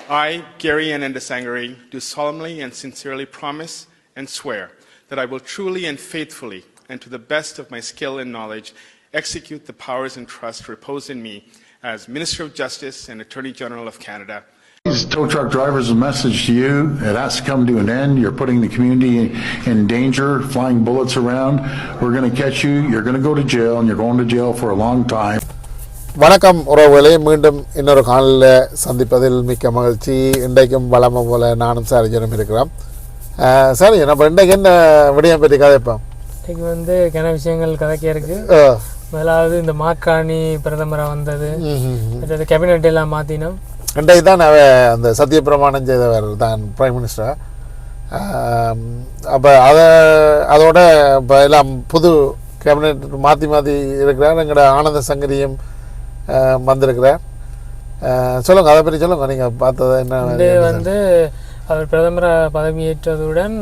I, Gary N. Ndesangari, do solemnly and sincerely promise and swear that I will truly and faithfully, and to the best of my skill and knowledge, execute the powers and trust reposed in me as Minister of Justice and Attorney General of Canada. Tow truck drivers, a message to you. It has to come to an end. You're putting the community in danger, flying bullets around. We're going to catch you. You're going to go to jail, and you're going to jail for a long time. வணக்கம் உறவுகளே, மீண்டும் இன்னொரு காலில் சந்திப்பதில் மிக்க மகிழ்ச்சி. இன்றைக்கும் வளமை போல நானும் சாரிஜனும் இருக்கிறோம். சரி, நம்ம இன்றைக்கு என்ன விடயம் பற்றி கதைப்போம்? இன்றைக்கு கன விஷயங்கள் கதைக்க இருக்கு. முதலாவது இந்த மாக்காணி பிரதமராக வந்தது, மற்றது கேபினெட் எல்லாம் மாற்றினோம். இன்றைக்கு தான் அந்த சத்தியப்பிரமாணம் செய்தவர் தான் பிரைம் மினிஸ்டர். அப்போ அதோட இப்போ எல்லாம் புது கேபினெட் மாற்றி இருக்கிறார். எங்களோட ஆனந்த சங்கரியும் வந்திருக்கிறார். சொல்லுங்க, அதை பற்றி சொல்லுங்க. நீங்கள் பார்த்தது என்ன? அவர் பிரதமராக பதவியேற்றதுடன்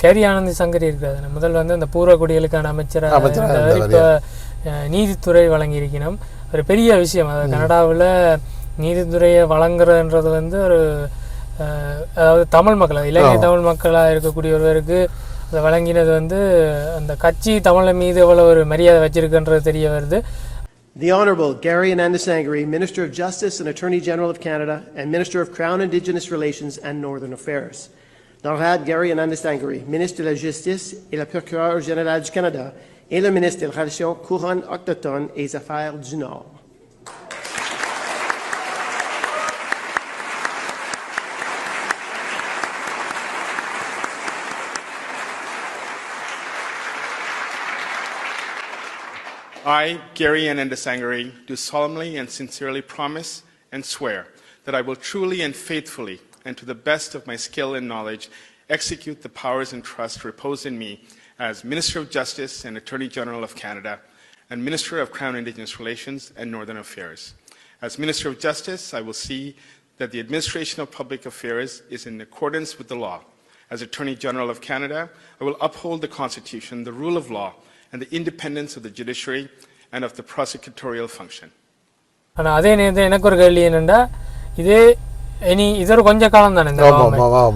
கேரி ஆனந்த் சங்கரி இருக்கிறார். முதல் அந்த பூர்வ குடிகளுக்கான அமைச்சராக இப்போ நீதித்துறை வழங்கியிருக்கணும். ஒரு பெரிய விஷயம். அது கனடாவில் நீதித்துறையை வழங்குறதுன்றது ஒரு அதாவது தமிழ் மக்கள், இலங்கை தமிழ் மக்களாக இருக்கக்கூடிய ஒருவருக்கு அதை வழங்கினது அந்த கட்சி தமிழ் மீது எவ்வளோ ஒரு மரியாதை வச்சிருக்குன்றது தெரிய வருது. The Honourable Gary N. Ndesangari, Minister of Justice and Attorney General of Canada and Minister of Crown Indigenous Relations and Northern Affairs. L'honorable Gary N. Ndesangari, Ministre de la Justice et le Procureur général du Canada et le Ministre des Relations couronnes autochtones et des Affaires du Nord. I, Gary N. Ndesangari, do solemnly and sincerely promise and swear that I will truly and faithfully, and to the best of my skill and knowledge, execute the powers and trust reposed in me as Minister of Justice and Attorney General of Canada and Minister of Crown Indigenous Relations and Northern Affairs. As Minister of Justice, I will see that the administration of public affairs is in accordance with the law. As Attorney General of Canada, I will uphold the Constitution, the rule of law, and the independence of the judiciary and of the prosecutorial function. ஆனால் அதே நேரத்தில் எனக்கு ஒரு கேள்வி என்னென்னா, இது ஒரு கொஞ்ச காலம் தானே, இந்த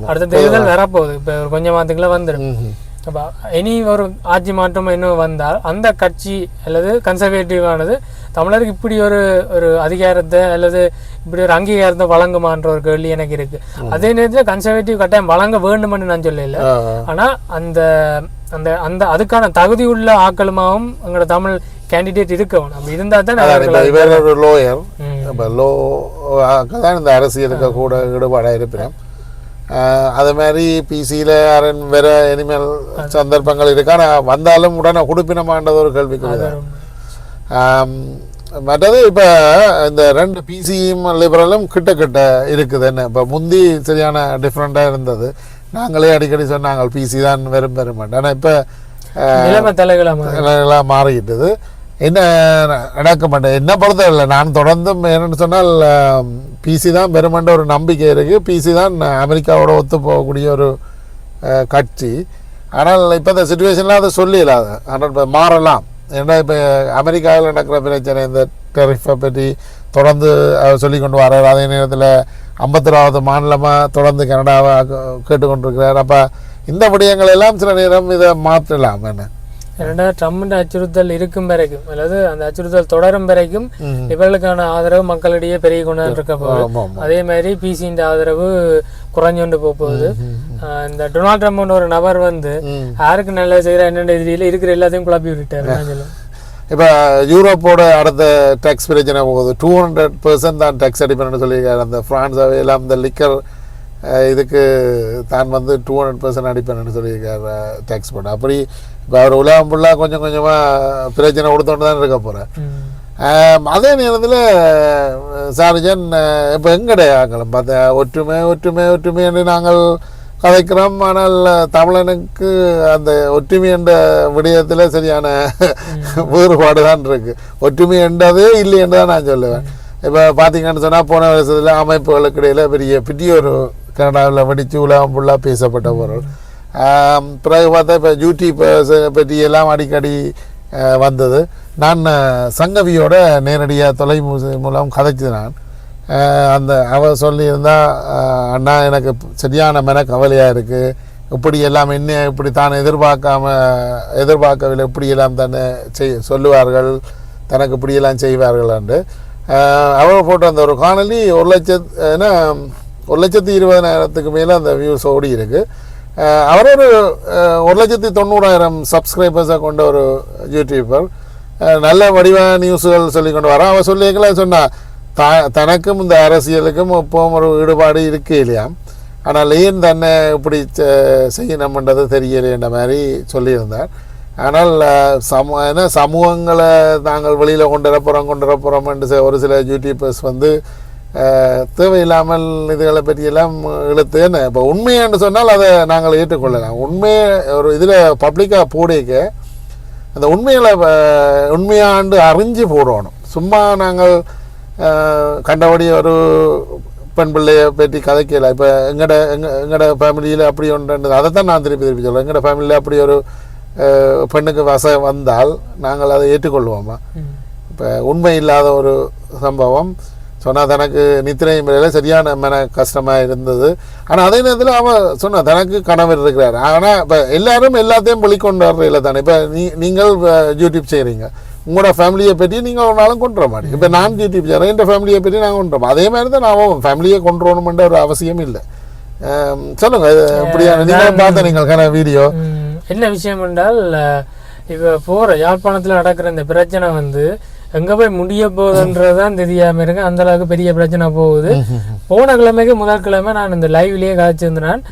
அடுத்த தேர்தல் வரப்போகுது. இப்போ ஒரு கொஞ்சம் மாதத்துக்குள்ள வந்துடும். அப்போ இனி ஒரு ஆட்சி மாற்றம் இன்னும் வந்தால் அந்த கட்சி அல்லது கன்சர்வேட்டிவானது தமிழருக்கு இப்படி ஒரு அதிகாரத்தை அல்லது இப்படி ஒரு அங்கீகாரத்தை வழங்குமான்ற ஒரு கேள்வி எனக்கு இருக்கு. அதே நேரத்தில் கன்சர்வேட்டிவ் கட்டாயம் வழங்க வேண்டும்னு நான் சொல்லல. ஆனால் அந்த அந்த அந்த அதுக்கான தகுதி உள்ள ஆக்களுமாவும் எங்களோட தமிழ் கேண்டிடேட் இருக்கணும். அப்படி இருந்தால் தான் லோயர் இந்த அரசியலுக்கு கூட ஈடுபாடாக இருப்பேன். அது மாதிரி பிசியில் வேற இனிமேல் சந்தர்ப்பங்கள் இருக்கு. ஆனால் வந்தாலும் உடனே கொடுப்பினமான்றது ஒரு கேள்விக்குரிய. மற்றது இப்போ இந்த ரெண்டு பிசியும் லிபரலும் கிட்ட இருக்குது. என்ன இப்போ முந்தி சரியான டிஃப்ரெண்ட்டாக இருந்தது. நாங்களே அடிக்கடி சொன்னாங்க பிசி தான் வெறும் மாட்டேன். ஆனால் இப்போ தலைகளாக மாறிக்கிட்டது. என்ன நடக்க மாட்டேன் என்ன பொறுத்தவரை நான் தொடர்ந்தும் என்னென்னு சொன்னால் பிசி தான் பெருமண்ட ஒரு நம்பிக்கை இருக்குது. பிசி தான் அமெரிக்காவோட ஒத்து போகக்கூடிய ஒரு கட்சி. ஆனால் இப்போ இந்த சுச்சுவேஷன்லாம் அதை சொல்லிடலாது. ஆனால் இப்போ மாறலாம். ஏன்னா இப்போ அமெரிக்காவில் நடக்கிற பிரச்சனை, இந்த டெரிஃபை பற்றி தொடர்ந்து சொல்லி கொண்டு வர்றார். அதே நேரத்தில் 52வது மாநிலமாக தொடர்ந்து கனடாவை கேட்டுக்கொண்டிருக்கிறார். அப்போ இந்த விடயங்கள் எல்லாம் சில நேரம் இதை மாற்றலாம். என்ன ஏன்னா ட்ரம்ப் அச்சுறுத்தல் இருக்கும் வரைக்கும் அல்லது அந்த அச்சுறுத்தல் தொடரும் வரைக்கும் இவர்களுக்கான ஆதரவு மக்களிடையே பெருகி கொண்டு இருக்க போகுது. அதே மாதிரி பிசியின் ஆதரவு குறைஞ்சொண்டு போகுது. இந்த டொனால்ட் ட்ரம்ப் ஒரு நபர் யாருக்கு நல்ல செய்யற என்னென்ன இதில் இருக்கிற எல்லாத்தையும் குழப்பி விட்டாரு. இப்போ யூரோப்போட அடுத்த டேக்ஸ் பிரச்சனை போகுது. 200% தான் டேக்ஸ் அடிப்பேன்னு சொல்லியிருக்காரு. அந்த பிரான்ஸ் எல்லாம் இந்த லிக்கர் இதுக்கு தான் 200% அடிப்பேன்னு சொல்லியிருக்காரு டேக்ஸ் போட்டு. அப்படி இப்போ அவர் உலகம் ஃபுல்லாக கொஞ்சம் கொஞ்சமாக பிரச்சனை கொடுத்தோன்னு தான் இருக்க போகிறேன். அதே நேரத்தில் சார்ஜன் இப்போ எங்கடையாங்களும் பார்த்தா ஒற்றுமை என்று நாங்கள் கதைக்கிறோம். ஆனால் தமிழனுக்கு அந்த ஒற்றுமை என்ற விடயத்தில் சரியான வேறுபாடு தான் இருக்குது. ஒற்றுமை என்றதே இல்லை என்று தான் நான் சொல்லுவேன். இப்போ பார்த்தீங்கன்னு சொன்னால் போன வருஷத்தில் அமைப்புகளுக்கு இடையில் பெரிய ஒரு கனடாவில் வெடித்து உலகம் ஃபுல்லாக பேசப்பட்ட பொருள். பிறகு பார்த்தா இப்போ யூடியூப் பற்றியெல்லாம் அடிக்கடி வந்தது. நான் சங்கவியோட நேரடியாக தொலைபேசி மூலம் கதைச்சு நான் அந்த அவ சொல்லியிருந்தா அண்ணா எனக்கு சரியான மன கவலையாக இருக்குது, இப்படி எல்லாம் என்ன இப்படி தான் எதிர்பார்க்கவில்லை, இப்படியெல்லாம் தானே சொல்லுவார்கள், தனக்கு இப்படியெல்லாம் செய்வார்கள் என்று அவள் போட்ட அந்த ஒரு காணொலி 1,20,000 மேலே அந்த வியூஸ் ஓடி இருக்கு. அவர் ஒரு 1,90,000 சப்ஸ்கிரைபர்ஸை கொண்ட ஒரு யூடியூபர், நல்ல வடிவான நியூஸுகள் சொல்லி கொண்டு வரான். அவள் சொல்லிக்கலாம் சொன்னால் தனக்கும் இந்த அரசியலுக்கும் எப்பவும் ஒரு ஈடுபாடு இருக்கு இல்லையா, ஆனால் ஏன் தன்னை இப்படி செய்யணும்ன்றது தெரியலைன்ற மாதிரி சொல்லியிருந்தார். ஆனால் சமூகங்களை நாங்கள் வெளியில் கொண்டு வரப்போகிறோம் என்று ஒரு சில யூடியூபர்ஸ் வந்து தேவையில்லாமல் இதுகளை பற்றியெல்லாம் இழுத்து என்ன இப்போ உண்மையான்னு சொன்னால் அதை நாங்கள் ஏற்றுக்கொள்ளலாம். உண்மையை ஒரு இதில் பப்ளிக்காக போடிக்க அந்த உண்மையாண்டு அறிஞ்சு போடணும். சும்மா நாங்கள் கண்டபடி ஒரு பெண் பிள்ளையை பற்றி கதைக்கல. இப்போ எங்களோட ஃபேமிலியில் அப்படி ஒன்றுன்றது அதை தான் நான் திருப்பி சொல்கிறேன். எங்களோட ஃபேமிலியில் அப்படி ஒரு பெண்ணுக்கு வந்தால் நாங்கள் அதை ஏற்றுக்கொள்வோமா? இப்போ உண்மை இல்லாத ஒரு சம்பவம் சொன்னால் தனக்கு நித்திரை முறையில் சரியான மன கஷ்டமாக இருந்தது. ஆனால் அதே நேரத்தில் அவன் சொன்ன தனக்கு கணவர் இருக்கிறார். ஆனால் இப்போ எல்லாரும் எல்லாத்தையும் வெளிக்கொண்டு வர்றதில்ல தானே. இப்போ நீங்கள் யூடியூப் செய்கிறீங்க, உங்களோட ஃபேமிலியை பற்றி நீங்கள் ஒரு நாளும் கொண்டு வர மாட்டீங்க. இப்போ நான் யூடியூப் செய்கிறேன், என் ஃபேமிலியை பற்றி நாங்கள் கொண்டு வரோம். அதே மாதிரி தான் நான் ஃபேமிலியை கொண்டு வரணுமென்ற ஒரு அவசியம் இல்லை. சொல்லுங்கள், இப்படியான நீங்கள் பார்த்த நீங்கள் வீடியோ என்ன விஷயம் என்றால், இப்போ போகிற யாழ்ப்பாணத்தில் நடக்கிற இந்த பிரச்சனை வந்து எங்கே போய் முடிய போகுதுன்றதுதான் தெரியாமல் இருக்கு. அந்த அளவுக்கு பெரிய பிரச்சனை போகுது. போன கிழமைக்கு முதல் கிழமை நான் இந்த லைவ்லேயே காய்ச்சிருந்தேன்.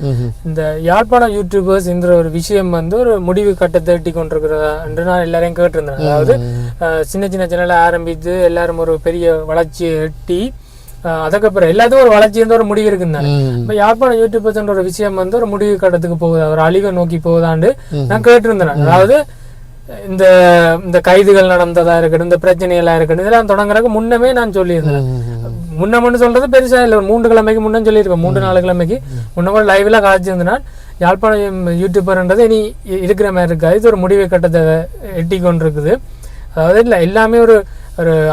இந்த யாழ்ப்பாணம் யூடியூபர்ஸ் என்ற ஒரு விஷயம் வந்து ஒரு முடிவு கட்டத்தை எட்டி கொண்டிருக்கிறதா என்று நான் எல்லாரையும் கேட்டிருந்தேன். அதாவது சின்ன சின்ன சேனலை ஆரம்பித்து எல்லாரும் ஒரு பெரிய வளர்ச்சியை எட்டி அதுக்கப்புறம் எல்லாத்துக்கும் ஒரு வளர்ச்சி இருந்த ஒரு முடிவு இருக்குந்தாங்க. இப்போ யாழ்ப்பாணம் யூடியூபர்ஸ் ஒரு விஷயம் வந்து ஒரு முடிவு கட்டத்துக்கு போகுதா, ஒரு அழிவை நோக்கி போகுதான்னு நான் கேட்டிருந்தேன். அதாவது இந்த கைதுகள் நடந்ததா இருக்கட்டும், இந்த பிரச்சனைகளா இருக்கட்டும், இதெல்லாம் தொடங்குறதுக்கு முன்னமே நான் சொல்லியிருந்தேன். முன்னமன்னு சொல்றது பெருசா இல்லை, ஒரு 3 கிழமைக்கு முன்ன சொல்லியிருப்பேன். 3-4 கிழமைக்கு முன்ன லைவ்ல காய்ச்சிருந்தேன். யாழ்ப்பாணம் யூடியூபர்ன்றது இனி இருக்கிற மாதிரி இருக்காது, இது ஒரு முடிவு கட்டத்தை எட்டி கொண்டிருக்குது. அதாவது இல்லை எல்லாமே ஒரு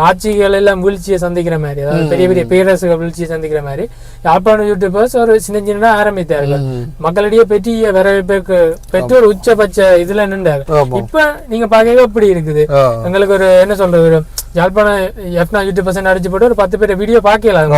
ஆட்சிகள் எல்லாம் வீழ்ச்சியை சந்திக்கிற மாதிரி, அதாவது பெரிய பெரிய பேரரசுகள் வீழ்ச்சியை சந்திக்கிற மாதிரி யாழ்ப்பாணம் யூடியூபர்ஸ் ஒரு சின்ன சின்ன ஆரம்பித்தார்கள். மக்களிடையே பெரிய வரவேற்பு பெற்று ஒரு உச்சபட்ச இதுல நின்றாங்க. இப்ப நீங்க பாக்க எப்படி இருக்குது, எங்களுக்கு ஒரு என்ன சொல்றது, யாழ்ப்பாணம் எஃப்னா யூடியூபர்ஸ் அடிச்சு போட்டு ஒரு 10 பேர் வீடியோ பாக்கலாம்.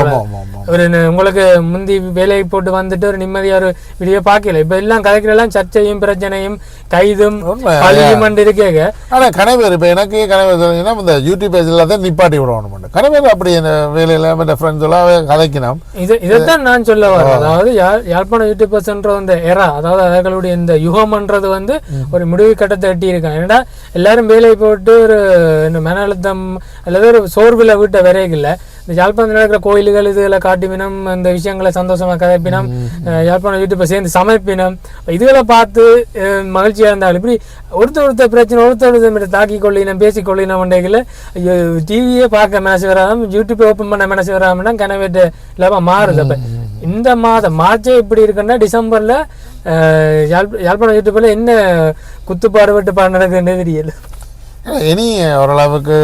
ஒரு உங்களுக்கு முந்தி வேலையை போட்டு வந்துட்டு ஒரு நிம்மதியா ஒரு வீடியோ பாக்கல. இப்ப எல்லாம் கதைக்கிற எல்லாம் சர்ச்சையும் பிரச்சனையும் கைதும் பழியும் இருக்கேங்க. ஆனா கணவர் இப்ப எனக்கு கணவர் சொன்னீங்கன்னா இந்த யூடியூப் எல்லாத்தையும் நிப்பாட்டி விடணும். கணவர் அப்படி வேலையில ஃப்ரெண்ட்ஸ் எல்லாம் கதைக்கணும். இதைத்தான் நான் சொல்ல வரேன். அதாவது யாழ்ப்பாணம் யூடியூபர்ஸ் அந்த எரா, அதாவது அவர்களுடைய இந்த யுகம்ன்றது வந்து ஒரு முடிவு கட்டத்தை எட்டி இருக்காங்க. ஏன்னா எல்லாரும் வேலையை போட்டு ஒரு மன அழுத்தம் அல்லது ஒரு சோர்வுல வீட்டை விரைகல இந்த யாழ்ப்பாணத்தில் நடக்கிற கோயில்கள் இதுகளை காட்டிப்பினம், இந்த விஷயங்களை சந்தோஷமா கதைப்பினம், யாழ்ப்பாணம் யூடியூப்பை சேர்ந்து சமைப்பினம், இதுகளை பார்த்து மகிழ்ச்சியா இருந்தாலும் இப்படி ஒருத்தர் பிரச்சனை ஒருத்தர் தாக்கி கொள்ளினம் பேசி கொள்ளினம் வண்டைகளை டிவியே பார்க்க மனசு வராம யூடியூப்பை ஓப்பன் பண்ண மனசு வராமன்னா கனவேட்டு இல்லாம மாறுது. அப்ப இந்த மாதம் மார்ச்சே இப்படி இருக்குன்னா டிசம்பர்ல யாழ்ப்பாணம் யூடியூப்ல என்ன குத்துப்பாடு வெட்டுப்பாடு நடக்குதுன்னு தெரியல. இனி ஓரளவுக்கு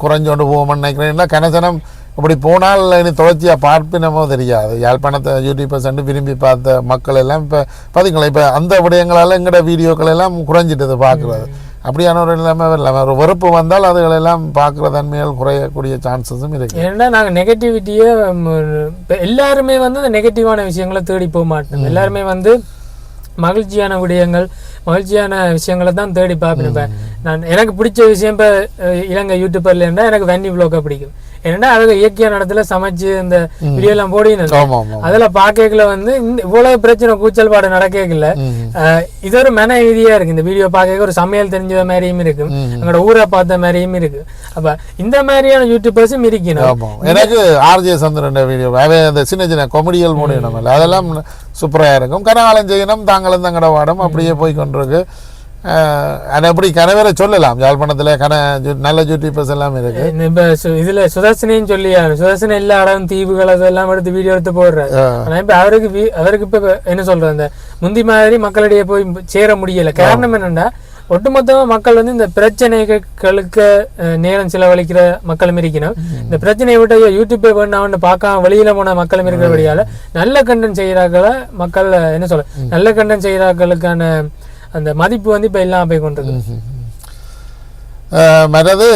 குறைஞ்சோண்டு போவோம்னு நினைக்கிறேன். கனசனம் இப்படி போனால் இனி தொடர்ச்சியாக பார்ப்பினமோ தெரியாது. யாழ்ப்பாணத்தை யூடியூபர்ஸ் விரும்பி பார்த்த மக்கள் எல்லாம் இப்போ பார்த்தீங்களா, இப்போ அந்த விடயங்களால் எங்களோட வீடியோக்கள் எல்லாம் குறைஞ்சிட்டது பார்க்குறது. அப்படியான ஒரு நிலைமை இல்லாமல் ஒரு வெறுப்பு வந்தால் அதுகளெல்லாம் பார்க்குற தன்மைகள் குறையக்கூடிய சான்சஸும் இருக்குது. ஏன்னா நாங்கள் நெகட்டிவிட்டியை எல்லாருமே வந்து அந்த நெகட்டிவான விஷயங்களை தேடி போக மாட்டோம். எல்லாருமே வந்து மகிழ்ச்சியான விடயங்கள் மகிழ்ச்சியான விஷயங்களை தான் தேடி பார்ப்பேன். நான் எனக்கு பிடிச்ச விஷயம் இப்போ இலங்கை யூடியூபர்ல இருந்தால் எனக்கு வெண்ணி விளோக்க பிடிக்கும். ஏன்னா அதுக்கு இயற்கையான இடத்துல சமைச்சு இந்த வீடியோ எல்லாம் போடினேன். அதுல பாக்கல வந்து இவ்வளவு பிரச்சனை கூச்சல் பாடு நடக்கல. இது ஒரு மன ரீதியா இருக்கு. இந்த வீடியோ பார்க்க ஒரு சமையல் தெரிஞ்ச மாதிரியும் இருக்கு, எங்களோட ஊரை பார்த்த மாதிரியும் இருக்கு. அப்ப இந்த மாதிரியான யூடியூபர்ஸும் இருக்கணும். எனக்கு ஆர்ஜே சந்திரன் வீடியோ அந்த சின்ன சின்ன கொமெடியல் மூடினோம் அதெல்லாம் சூப்பரா இருக்கும். கனகாலம் செய்யணும், தாங்களும் தங்கட வாடம் அப்படியே போய் கொண்டிருக்கு. அப்படி கனவேற சொல்லலாம். யாழ்ப்பாணத்துல நல்ல யூடியூபர்ஸ் எல்லாம் இருக்கு. இப்ப இதுல சுதர்சனையும் சொல்லி சுதர்சனை எல்லா இடம் தீவுகள் அதெல்லாம் எடுத்து வீடியோ எடுத்து போடுறாரு. ஆனா இப்ப அவருக்கு இப்ப என்ன சொல்றது, அந்த முந்தி மாதிரி மக்களிடையே போய் சேர முடியல. காரணம் என்னன்னா ஒட்டுமொத்தமாக மக்கள் வந்து இந்த பிரச்சனைகளுக்கு நேரம் செலவழிக்கிற மக்களும் இருக்கணும். இந்த பிரச்சனையை விட்டு யூடியூப்பை வேண்டாம்னு பார்க்காம வெளியில போன மக்களும் இருக்கிறபடியால நல்ல கண்டென்ட் செய்கிறாக்களை மக்கள் என்ன சொல்ல நல்ல கண்டென்ட் செய்கிறாக்களுக்கான அந்த மதிப்பு வந்து இப்போ எல்லாம் போய் கொண்டிருக்கு. மற்றது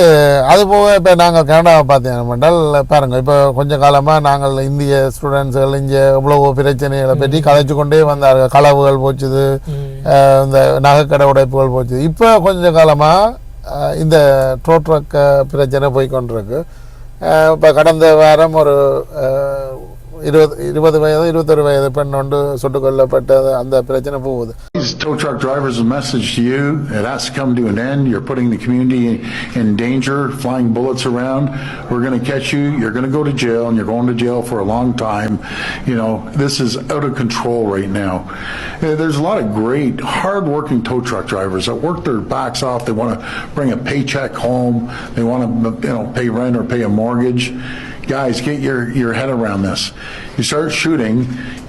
அதுபோக இப்போ நாங்கள் கனடாவை பார்த்தீங்கன்னால் பாருங்கள், இப்போ கொஞ்ச காலமாக நாங்கள் இந்திய ஸ்டூடெண்ட்ஸுகள் இங்கே எவ்வளவோ பிரச்சனைகளை பற்றி கதைச்சு கொண்டே வந்தார்கள். களவுகள் போச்சுது, இந்த நகைக்கடை உடைப்புகள் போச்சுது. இப்போ கொஞ்ச காலமாக இந்த ட்ரக் பிரச்சனை போய் கொண்டிருக்கு. இப்போ கடந்த வாரம் ஒரு 21 வயது பெண் ஒன்று சுட்டுக் கொல்லப்பட்டது, அந்த பிரச்சனை போகுது. These tow truck drivers, a message to you, it has to come to an end. You're putting the community in danger, flying bullets around. We're going to catch you. You're going to go to jail, and you're going to jail for a long time. You know, this is out of control right now. There's a lot of great, hard-working tow truck drivers that work their backs off. They want to bring a paycheck home. They want to, pay rent or pay a mortgage. Guys, get your head around this. You start shooting,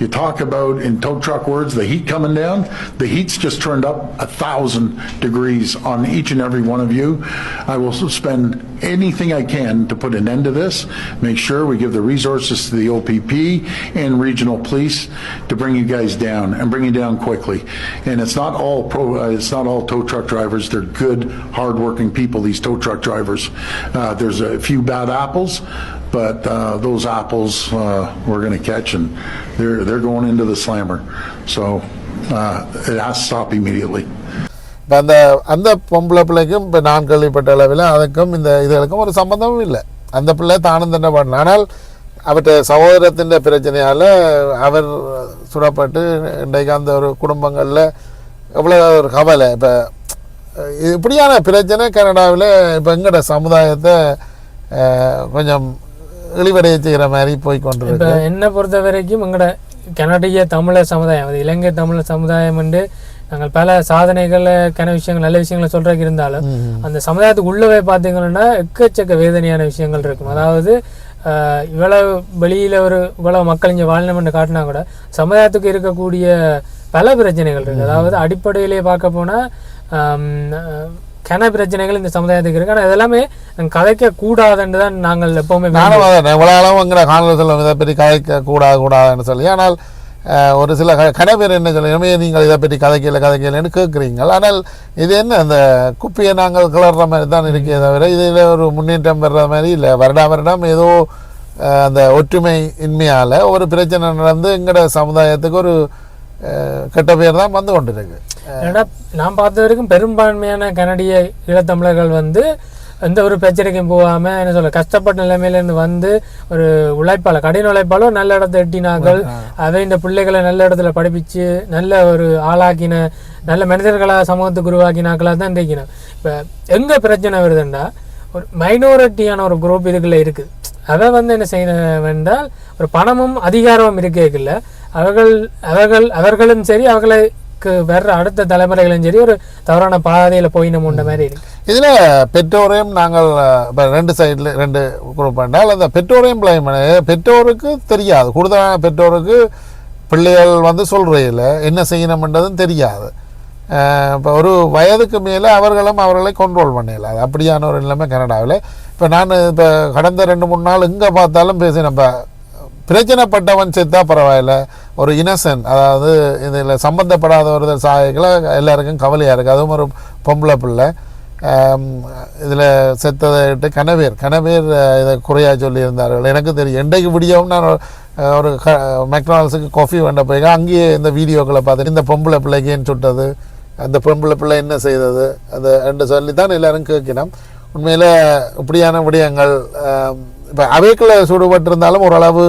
you talk about, in tow truck words, the heat coming down. The heat's just turned up 1,000 degrees on each and every one of you. I will spend anything I can to put an end to this. Make sure we give the resources to the OPP and regional police to bring you guys down and bring you down quickly. And it's not all tow truck drivers. They're good, hard-working people, these tow truck drivers. There's a few bad apples, but those apples we're going to catch, and they're going into the slammer. So it has to stop immediately. இப்போ அந்த பொம்பளை பிள்ளைக்கும் இப்போ நான் கேள்விப்பட்ட அளவில் அதுக்கும் இந்த இதுகளுக்கும் ஒரு சம்பந்தமும் இல்லை. அந்த பிள்ளை தானும் தண்டனை பண்ணலாம். ஆனால் அவற்றை சகோதரத்தின் பிரச்சனையால் அவர் சுடப்பட்டு இன்றைக்கு அந்த ஒரு குடும்பங்களில் எவ்வளோ ஒரு கவலை. இப்போ இப்படியான பிரச்சனை கனடாவில் இப்போ எங்களோட சமுதாயத்தை கொஞ்சம் இழிவடைய செய்கிற மாதிரி போய் கொண்டிருக்கு. இப்போ என்னை பொறுத்த வரைக்கும் எங்களோட கனடிய தமிழர் சமுதாயம், அது இலங்கை தமிழர் சமுதாயம் என்று நாங்கள் பல சாதனைகளுக்கான விஷயங்கள் நல்ல விஷயங்களை சொல்றதுக்கு இருந்தாலும் அந்த சமுதாயத்துக்கு உள்ளவே பார்த்தீங்கன்னா எக்கச்சக்க வேதனையான விஷயங்கள் இருக்கும். அதாவது இவ்வளவு வெளியில இவ்வளவு மக்கள் இங்கே வாழணும்னு காட்டினா கூட சமுதாயத்துக்கு இருக்கக்கூடிய பல பிரச்சனைகள் இருக்கு. அதாவது அடிப்படையிலே பார்க்க போனா கன பிரச்சனைகள் இந்த சமுதாயத்துக்கு இருக்கு. ஆனால் இதெல்லாமே கதைக்க கூடாதுன்னு தான் நாங்கள் எப்பவுமே எவ்வளோ காணொலிகள் இதை பற்றி கதைக்க கூடாதுன்னு சொல்லி. ஆனால் ஒரு சில கடைபேர் என்ன சொல்லுமே, நீங்கள் இதை பற்றி கதைக்கலன்னு கேட்குறீங்க. ஆனால் இது என்ன, அந்த குப்பியை நாங்கள் கிளற மாதிரி தான் இருக்கே தவிர இதில் ஒரு முன்னேற்றம் பெற மாதிரி இல்லை. வருடம் ஏதோ அந்த ஒற்றுமை இன்மையால் ஒரு பிரச்சனை நடந்து எங்களோட சமுதாயத்துக்கு ஒரு கெட்ட பேர் தான் வந்து கொண்டிருக்கு. ஏன்னா நான் பார்த்த வரைக்கும் பெரும்பான்மையான கனடிய ஈழத்தமிழர்கள் வந்து எந்த ஒரு பிரச்சனைக்கும் போகாமல் என்ன சொல்ல கஷ்டப்பட்ட நிலைமையிலேருந்து வந்து ஒரு உழைப்பாளர், கடின உழைப்பாளர், நல்ல இடத்த எட்டினார்கள். அதை இந்த பிள்ளைகளை நல்ல இடத்துல படிப்பிச்சு நல்ல ஒரு ஆளாக்கின நல்ல மனிதர்களாக சமூகத்துக்கு உருவாக்கினாக்களாக தான் இருக்கணும். இப்போ எங்கே பிரச்சனை வருதுன்னா ஒரு மைனாரிட்டியான ஒரு குரூப் இதுக்குள்ளே இருக்குது. அதை வந்து என்ன செய்யணும் என்றால் ஒரு பணமும் அதிகாரமும் இருக்கல அவர்களும் சரி அவர்களுக்கு வர்ற அடுத்த தலைமுறைகளும் சரி ஒரு தவறான பாதையில் போயினமுன்ற மாதிரி இருக்கு. இதில் பெற்றோரையும் நாங்கள் இப்போ ரெண்டு சைடில் ரெண்டு குரூப் பண்ணால் அந்த பெற்றோரையும் பிளேம் பண்ண, பெற்றோருக்கு தெரியாது, கூடுதலான பெற்றோருக்கு பிள்ளைகள் வந்து சொல்கிறதில்ல என்ன செய்யணும்ன்றதும் தெரியாது. இப்போ ஒரு வயதுக்கு மேலே அவர்களை கண்ட்ரோல் பண்ணல. அது அப்படியான ஒரு நிலைமை கனடாவில். இப்போ நான் இப்போ கடந்த 2-3 நாள் எங்கே பார்த்தாலும் பேசினேன். இப்போ பிரச்சனைப்பட்டவன் செத்தா பரவாயில்ல, ஒரு இன்னசென்ட், அதாவது இதில் சம்பந்தப்படாத ஒரு சாயங்களை எல்லாருக்கும் கவலையாக இருக்குது. அதுவும் ஒரு பொம்பளை பிள்ளை இதில் செத்ததை கனவேர் இதை குறையாக சொல்லியிருந்தார்கள். எனக்கு தெரியும். இன்றைக்கு விடியவும் நான் ஒரு மெக்டானல்ஸுக்கு காஃபி வேண்ட போய் அங்கேயே இந்த வீடியோக்களை பார்த்துட்டு இந்த பொம்பளை பிள்ளைக்கு ஏன் சுட்டது, அந்த பொம்பளை பிள்ளை என்ன செய்தது அது என்று சொல்லி தான் எல்லோரும் கேட்கணும். உண்மையில் இப்படியான விடயங்கள் இப்போ அவைக்குள்ள சூடுபட்டிருந்தாலும் ஓரளவு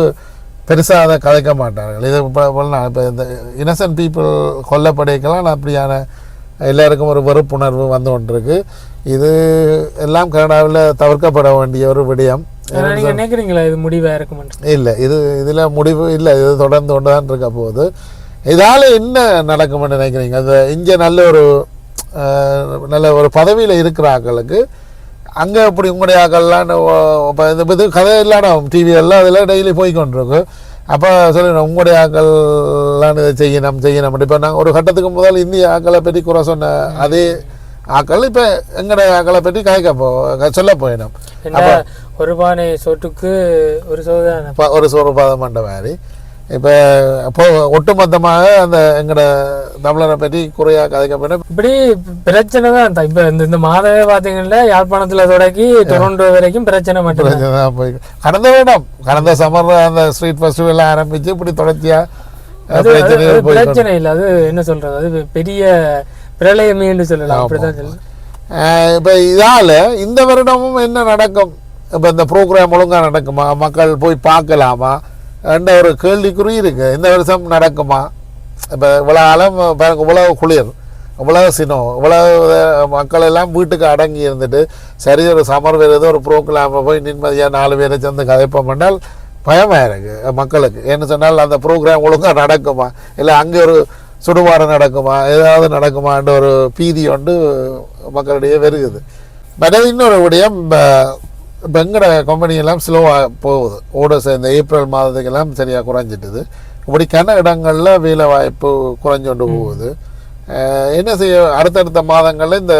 பெருசாக அதை கதைக்க மாட்டார்கள். இது இப்போ இந்த இன்னசென்ட் பீப்புள் கொல்லப்படைக்கலாம் அப்படியான எல்லாருக்கும் ஒரு வெறுப்புணர்வு வந்து கொண்டிருக்கு. இது எல்லாம் கனடாவில் தவிர்க்கப்பட வேண்டிய ஒரு விடயம். நினைக்கிறீங்களா இது முடிவாக இருக்கும்? இல்லை, இதில் முடிவு இல்லை. இது தொடர்ந்து கொண்டு தான் இருக்க போகுது. இதால் என்ன நடக்கும்னு நினைக்கிறீங்க? அந்த இங்கே நல்ல ஒரு பதவியில் இருக்கிற ஆக்களுக்கு அங்கே இப்படி உங்களுடைய ஆக்கள்லாம் இப்போ இது கதை இல்லாட டிவியெல்லாம் அதில் டெய்லி போய்கொண்டிருக்கு. அப்போ சொல்லணும் உங்களுடைய ஆக்கள்லாம் இதை செய்யணும். இப்போ நாங்கள் ஒரு கட்டத்துக்கு முதல் இந்திய ஆக்களை பற்றி குறை சொன்ன ஆக்கள் இப்போ எங்கட ஆக்களை பற்றி சொல்ல போயிடும். ஒரு பானை சொட்டுக்கு ஒரு சோதனை ஒரு சோறுபாதம் மண்ட மாதிரி இப்போ ஒட்டுமொத்தமாக அந்த எங்கட தமிழரை பற்றி குறையா கதைக்கப்படும். இப்படி பிரச்சனை தான். இப்போ இந்த மாதவே பார்த்தீங்கன்னா யாழ்ப்பாணத்துல தொடங்கி டொரண்டோ வரைக்கும் பிரச்சனை மட்டும் போய் கடந்த சம்மர் அந்த ஸ்ட்ரீட் ஃபெஸ்டிவல் ஆரம்பிச்சு இப்படி தொடர்ச்சியா பிரச்சனை இல்லை. அது என்ன சொல்றது, அது பெரிய பிரளயமே என்று சொல்லலாம். அப்படிதான் சொல்லலாம். இப்போ இதால இந்த வருடமும் என்ன நடக்கும், இப்போ இந்த ப்ரோக்ராம் ஒழுங்கா நடக்குமா, மக்கள் போய் பார்க்கலாமா என்ற ஒரு கேள்விக்குறி இருக்கு. இந்த வருஷம் நடக்குமா? இப்போ இவ்வளோ ஆழம் பாருங்க, இவ்வளவு குளிர், இவ்வளவு சினம், இவ்வளவு மக்கள் எல்லாம் வீட்டுக்கு அடங்கி இருந்துட்டு சரி ஒரு சமர் வருது ஒரு ப்ரோக்ராம் போய் நிம்மதியாக 4 பேரை சேர்ந்து கதைப்போம் என்றால் பயமாக இருக்கு மக்களுக்கு. என்ன சொன்னால் அந்த ப்ரோக்ராம் ஒழுங்காக நடக்குமா, இல்லை அங்கே ஒரு சுடுபாடு நடக்குமா, ஏதாவது நடக்குமான்ற ஒரு பீதி கொண்டு மக்களிடையே வருகுது. மற்றது இன்னொரு விடயம், இப்போ எங்கட கம்பெனியெல்லாம் ஸ்லோவாக போகுது. இந்த ஏப்ரல் மாதத்துக்கெல்லாம் சரியாக குறைஞ்சிட்டுது. இப்படி இடங்களில் வேலை வாய்ப்பு குறைஞ்சொண்டு போகுது. என்ன செய்ய அடுத்தடுத்த மாதங்களில் இந்த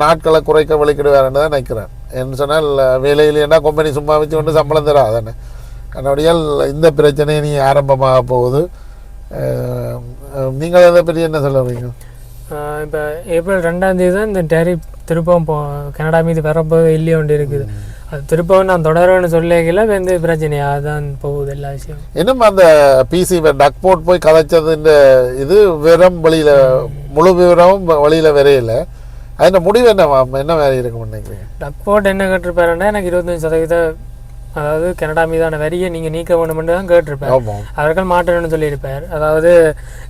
நாட்களை குறைக்க வலிக்கிடுவாருன்னு தான் நினைக்கிறேன். என்ன சொன்னால் வேலையிலேன்னா கம்பெனி சும்மா வச்சு கொண்டு சம்பளம் தரா தானே. அதனுடையால் இந்த பிரச்சனை நீ ஆரம்பமாக போகுது. நீங்கள் அதை பற்றி என்ன சொல்லுவீங்க? இப்போ ஏப்ரல் 2ஆம் தேதி தான் இந்த டேரிஃப் திருப்பம் கனடா மீது வரப்போது இல்லையோண்டு இருக்குது. அது திருப்பவும் நான் தொடர்வேன்னு சொல்லிக்கல வந்து பிரச்சனையாக தான் போகுது எல்லா விஷயம். இன்னும் அந்த பிசி டக்போர்ட் போய் கதைச்சது இது விவரம் வெளியில் முழு விவரமும் வெளியில் வரையில. அதில் முடிவு என்ன வேறு இருக்குன்னு நினைக்கிறீங்க? டக்போர்ட் என்ன கேட்டிருப்பாருன்னா எனக்கு 25% அதாவது கனடா மீதான வரியை நீங்கள் நீக்க வேணும்னு தான் கேட்டிருப்பார். அவர்கள் மாற்றணும்னு சொல்லியிருப்பார். அதாவது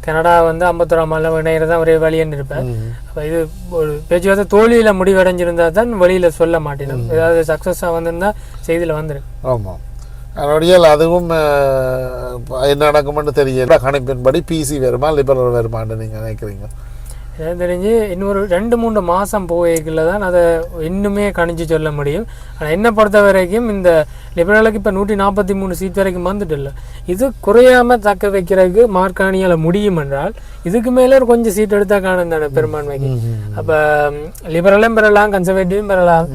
கனடா வந்து 51ஆம் ஆண்டு இணையிறது தான் ஒரே வழின்னு இருப்பார். அப்போ இது ஒரு பேச்சுவார்த்தை தோல்வியில் முடிவடைஞ்சிருந்தா தான் வெளியில் சொல்ல மாட்டேன். ஏதாவது சக்ஸஸாக வந்திருந்தா செய்தியில் வந்துருக்கு. ஆமாம், அதனுடைய அதுவும் என்ன நடக்கும்னு தெரியல. கணிப்பின்படி பிசி வருமா லிபரல் வருமானு நீங்கள் நினைக்கிறீங்க? எனக்கு தெரிஞ்சு இன்னொரு 2-3 மாதம் போய்க்குள்ள தான் அதை இன்னுமே கணிச்சு சொல்ல முடியும். ஆனால் என்னை பொறுத்த வரைக்கும் இந்த லிபரலுக்கு இப்போ 143 சீட் வரைக்கும் வந்துட்டு இல்லை. இது குறையாமல் தக்க வைக்கிறதுக்கு மார்காணியால் முடியும் என்றால் இதுக்கு மேலே ஒரு கொஞ்சம் சீட் எடுத்தால் காணும் தானே பெரும்பான்மைக்கு. அப்போ லிபரலும் பெறலாம், கன்சர்வேட்டிவும் பெறலாம்.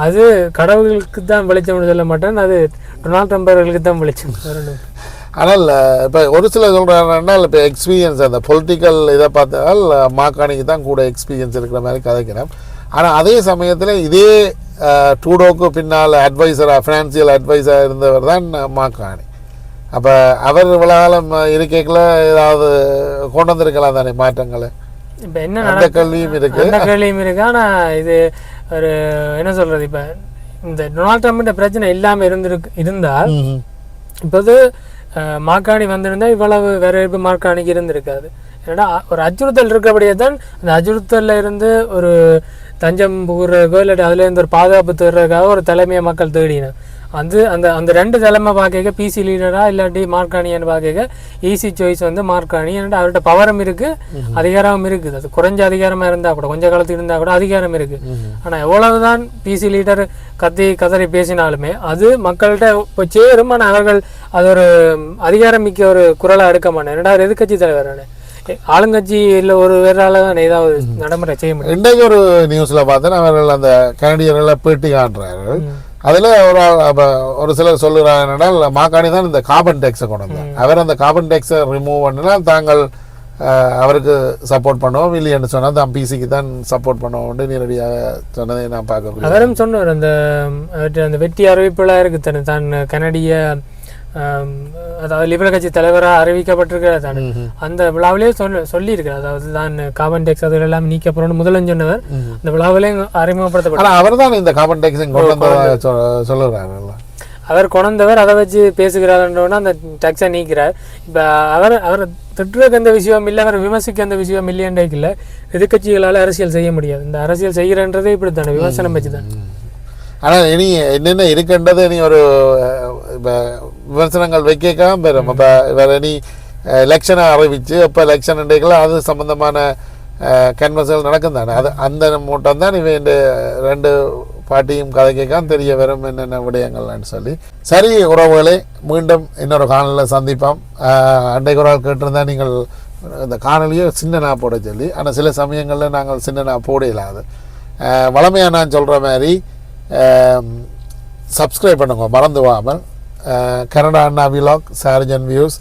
அது கடவுளுக்கு தான் வெளிச்சம்னு சொல்ல மாட்டேன், அது டொனால்ட் ட்ரம்ப் அவர்களுக்கு தான் வெளிச்சம். ஆனால் இப்போ ஒரு சில சொல்கிறாங்கன்னா இப்போ எக்ஸ்பீரியன்ஸ் அந்த பொலிட்டிக்கல் இதை பார்த்தால் மார்காணிக்கு தான் கூட எக்ஸ்பீரியன்ஸ் இருக்கிற மாதிரி கதைக்கிறேன். ஆனால் அதே சமயத்தில் இதே ட்ரூடோக்கு பின்னால் ஃபினான்சியல் அட்வைஸராக இருந்தவர் தான் மார்காணி. அப்போ அவர் இவ்வளோ இருக்கைக்குள்ள ஏதாவது கொண்டு வந்திருக்கலாம் தானே மாற்றங்களை. இப்போ என்ன அந்த கேள்வியும் இருக்குது. அந்த கேள்வியும் இருக்குது. ஆனால் இது ஒரு என்ன சொல்கிறது, இப்போ இந்த டொனால்ட் ட்ரம்ப்ட பிரச்சனை இல்லாமல் இருந்தால் இப்போது மார்காணி வந்திருந்தால் இவ்வளவு வரவேற்பு மார்காணிக்கு இருந்திருக்காது. ஏன்னா ஒரு அச்சுறுத்தல் இருக்கிறபடியே தான் அந்த அச்சுறுத்தலில் இருந்து ஒரு தஞ்சம் புகுறதுக்கோ இல்லாட்டி அதுலேருந்து ஒரு பாதுகாப்பு தேடுறதுக்காக ஒரு தலைமையை மக்கள் தேடினேன். அந்த அந்த 2 தலைமை பார்க்க பிசி லீடரா இல்லாட்டி மார்காணின்னு பார்க்க ஈஸி சாய்ஸ் வந்து மார்காணி. ஏன்னா அவர்கிட்ட பவரும் இருக்குது, அதிகாரமும் இருக்குது. அது குறைஞ்ச அதிகாரமாக இருந்தால் கூட, கொஞ்சம் காலத்துக்கு இருந்தால் கூட அதிகாரம் இருக்குது. ஆனால் எவ்வளவுதான் பிசி லீடர் கதறி பேசினாலுமே அது மக்கள்கிட்ட இப்போ சேரும். ஆனால் அவர்கள் அது ஒரு அதிகாரம் மிக்க ஒரு குரலாக எடுக்க மாட்டேன். 2வது எதிர்கட்சி தலைவர் ஆளுங்கட்சி இல்லை ஒரு வேறால தான் ஏதாவது நடைமுறை செய்ய முடியும். இன்றைக்கு ஒரு நியூஸில் பார்த்தேன், அவர்கள் அந்த கனடியர்களை பேட்டி காட்டுறார்கள். அதில் ஒரு சிலர் சொல்லுறாங்க என்னன்னா மார்காணி தான் இந்த கார்பன் டேக்ஸை கொண்டு வந்தார். அவர் அந்த கார்பன் டேக்ஸை ரிமூவ் பண்ணினா தாங்கள் அவருக்கு சப்போர்ட் பண்ணுவோம், இல்லைன்னு சொன்னால் தான் பிசிக்கு தான் சப்போர்ட் பண்ணுவோம்னு நேரடியாக சொன்னதை நான் பார்க்க. அவரும் சொன்னார் அந்த வெற்றி அறிவிப்புலாம் இருக்குது தான் கனடிய அதாவது லிபரல் கட்சி தலைவராக அறிவிக்கப்பட்டிருக்கிறார் தானே. அந்த விழாவிலேயே சொல்லியிருக்கிறார். அதாவது தான் கார்பன் டேக்ஸ் அதில் எல்லாம் நீக்கப்படுறோம்னு முதல்ல சொன்னவர் இந்த விழாவிலேயே அறிமுகப்படுத்தப்பட்டார். அவர் தான் இந்த கார்பன் டேக்ஸ் சொல்லுறாரு. அவர் கொண்டவர் அதை வச்சு பேசுகிறாருன்றோன்னா அந்த டேக்ஸை நீக்கிறார். இப்போ அவர் திட்டுறதுக்கு அந்த விஷயம் இல்லை, அவர் விமர்சிக்க அந்த விஷயம் இல்லையன்றைக்கு இல்லை. எதிர்கட்சிகளால் அரசியல் செய்ய முடியாது. இந்த அரசியல் செய்கிறன்றதே இப்படி தானே, விமர்சனம் வச்சு தான். ஆனால் இனி என்னென்ன இருக்குன்றது இனி ஒரு இப்போ விமர்சனங்கள் வைக்காம பெறும். இப்போ வேறு இனி எலெக்ஷனை அறிவிச்சு இப்போ எலெக்ஷன் இன்றைக்கெல்லாம் அது சம்மந்தமான கேன்வஸுகள் நடக்கும் தானே. அது அந்த மூட்டம் தான் இவன் 2 பாட்டியும் கதை கேட்காம தெரிய வரும் என்னென்ன விடயங்கள்னு சொல்லி. சரி உறவுகளே, மீண்டும் இன்னொரு காணொலியில் சந்திப்போம். அன்றைக்கு ஒரு ஆள் கேட்டிருந்தா நீங்கள் இந்த காணொலியை சின்னனா போட சொல்லி. ஆனால் சில சமயங்களில் நாங்கள் சின்னனா போட இல்லாது. வளமையாக நான் சொல்கிற மாதிரி சப்ஸ்கிரைப் பண்ணுங்க மறந்துவாமல். கனடா அண்ணா விலாக் சார்ஜன் வியூஸ்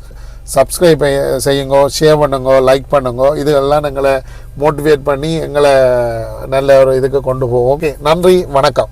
சப்ஸ்கிரைப் செய்யுங்க, ஷேர் பண்ணுங்க, லைக் பண்ணுங்க. இதெல்லாம் எங்களை மோட்டிவேட் பண்ணி எங்களை நல்ல ஒரு இதுக்கு கொண்டு போவோம். ஓகே, நன்றி, வணக்கம்.